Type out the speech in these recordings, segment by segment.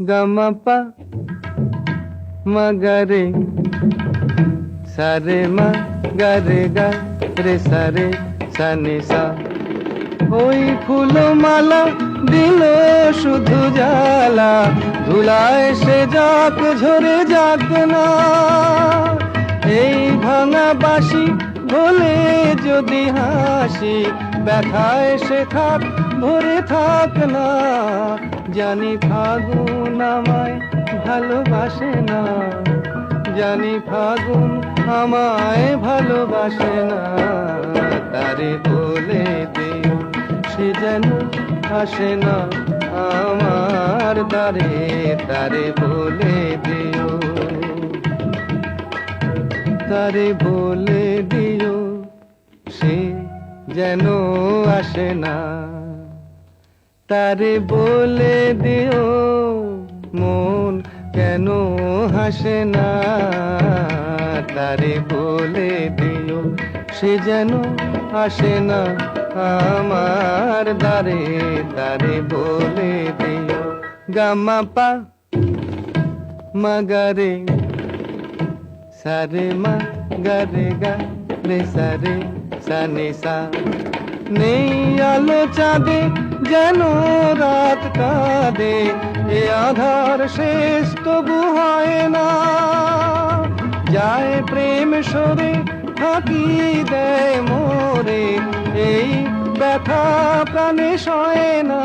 Gamma পা মগরে সারে মা গরে গা রে সারে সানি সা। ওই ফুলো মালা দিল শুধু জ্বালা, ধুলায় সে যাক ঝরে যাক না। এই ভাঙা বাঁশি ভোলে যদি হাসি, ব্যথায় সে থাক ভরে থাক না। জানি ফাগুন আমায় ভালোবাসে না, জানি ফাগুন আমায় ভালোবাসে না। তারে বলে দিও সে যেন আসে না আমার দ্বারে, তারে বলে দিও, তারে বলে দিও সে যেন আসে না। তারে বলে দিও মন কেন হাসে না, তারে বলে দিও সে যেন আসে না আমার দ্বারে, তারে বলে দিও। গামা পা মগরে সারে মা গরে গা রে সারে সানি সা। নেই আলো চাঁদে যেন রাত কাঁদে, এ আধার শেষ তবু হয় না। যায় প্রেম সরে ফাঁকি দেয় মোরে, এই ব্যথা প্রাণে সয় না।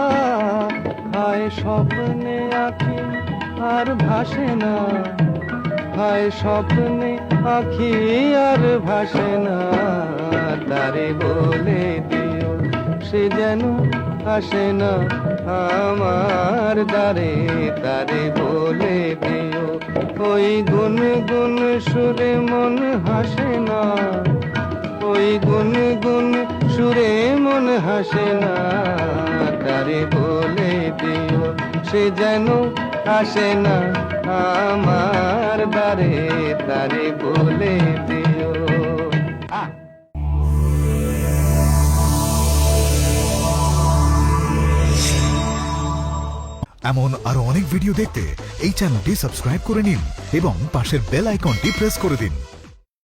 হায় স্বপ্নে আঁখি আর ভাসে না, হায় স্বপ্নে আঁখি আর ভাসে না। তারে বলে দিও সে যেন আসে না আমার দ্বারে, তারে বলে দিও। ওই গুন গুন সুরে মন হাসে না, ওই গুন গুন সুরে মন হাসে না। তারে বলে দিও সে যেন আসে না আমার দ্বারে, তারে বলে দিও। এমন আরো অনেক ভিডিও দেখতে এই চ্যানেলটি সাবস্ক্রাইব করে নিন এবং পাশের বেল আইকনটি প্রেস করে দিন।